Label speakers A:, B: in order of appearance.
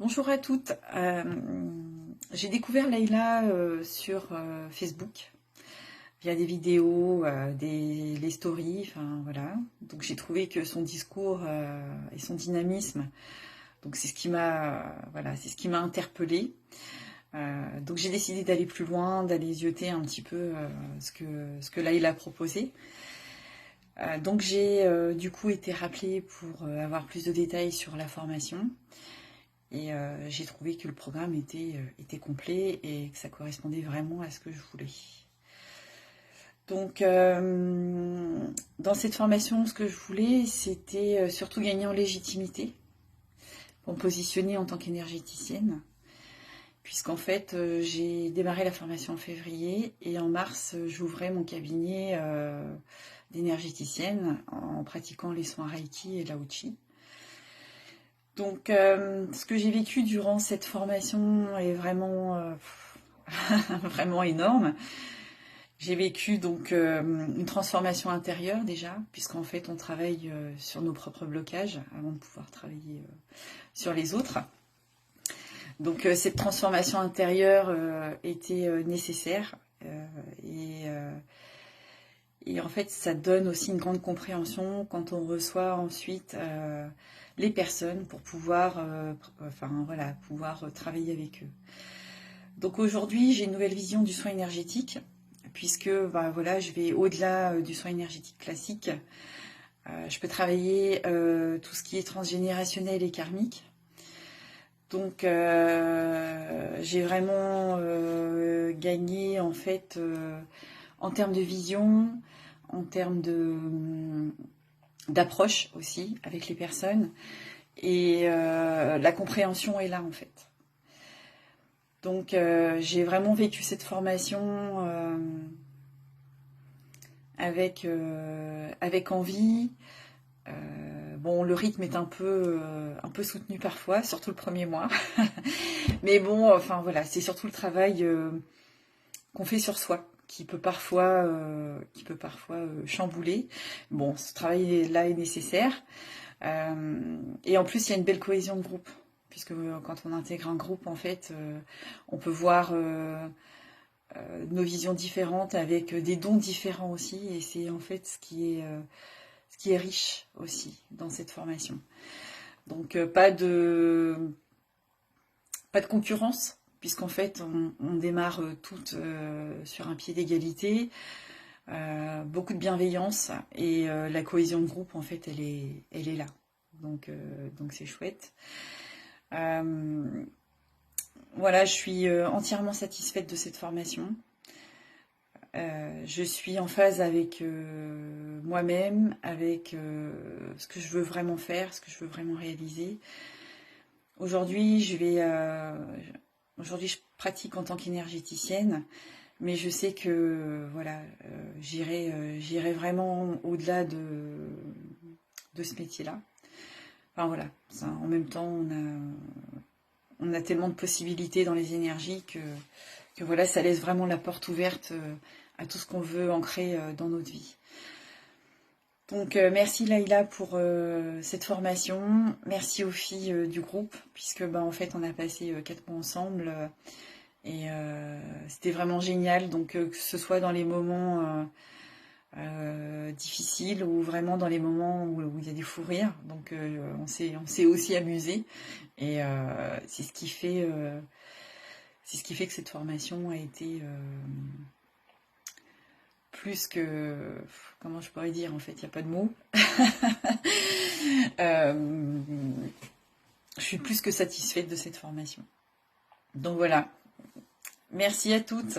A: Bonjour à toutes. J'ai découvert Leïla sur Facebook via des vidéos, les stories, enfin voilà. Donc j'ai trouvé que son discours et son dynamisme, donc c'est ce qui m'a voilà, c'est ce qui m'a interpellée. Donc j'ai décidé d'aller plus loin, d'aller zioter un petit peu ce que Leïla proposait. Donc j'ai du coup été rappelée pour avoir plus de détails sur la formation. Et j'ai trouvé que le programme était complet et que ça correspondait vraiment à ce que je voulais. Donc, dans cette formation, ce que je voulais, c'était surtout gagner en légitimité pour me positionner en tant qu'énergéticienne. Puisqu'en fait, j'ai démarré la formation en février et en mars, j'ouvrais mon cabinet d'énergéticienne en pratiquant les soins Reiki et Lao-Chi. Donc, ce que j'ai vécu durant cette formation est vraiment, vraiment énorme. J'ai vécu donc une transformation intérieure déjà, puisqu'en fait on travaille sur nos propres blocages avant de pouvoir travailler sur les autres. Donc cette transformation intérieure était nécessaire et, et en fait ça donne aussi une grande compréhension quand on reçoit ensuite les personnes pour pouvoir, pouvoir travailler avec eux. Donc aujourd'hui, j'ai une nouvelle vision du soin énergétique, puisque voilà, je vais au-delà du soin énergétique classique. Je peux travailler tout ce qui est transgénérationnel et karmique. Donc j'ai vraiment gagné en fait en termes de vision, en termes d'approche aussi avec les personnes. Et la compréhension est là en fait. Donc j'ai vraiment vécu cette formation avec envie. Bon, le rythme est un peu soutenu parfois, surtout le premier mois. Mais bon, enfin voilà, c'est surtout le travail qu'on fait sur soi qui peut parfois chambouler. Bon, ce travail-là est nécessaire. Et en plus, il y a une belle cohésion de groupe, puisque quand on intègre un groupe, en fait, on peut voir nos visions différentes avec des dons différents aussi, et c'est en fait ce qui est riche aussi dans cette formation. Donc pas de concurrence, puisqu'en fait on démarre toutes sur un pied d'égalité, beaucoup de bienveillance et la cohésion de groupe en fait elle est là. Donc c'est chouette. Voilà, je suis entièrement satisfaite de cette formation. Je suis en phase avec moi-même, avec ce que je veux vraiment faire, ce que je veux vraiment réaliser. Aujourd'hui, aujourd'hui, je pratique en tant qu'énergéticienne, mais je sais que voilà, j'irai vraiment au-delà de ce métier-là. Enfin voilà, ça, en même temps, on a tellement de possibilités dans les énergies que voilà, ça laisse vraiment la porte ouverte à tout ce qu'on veut ancrer dans notre vie. Donc merci Leïla pour cette formation, merci aux filles du groupe, puisque en fait on a passé 4 mois ensemble et c'était vraiment génial, donc que ce soit dans les moments difficiles ou vraiment dans les moments où il y a des fous rires, donc on s'est aussi amusé et c'est ce qui fait que cette formation a été plus que... Comment je pourrais dire? En fait, il n'y a pas de mots. Je suis plus que satisfaite de cette formation. Donc voilà. Merci à toutes.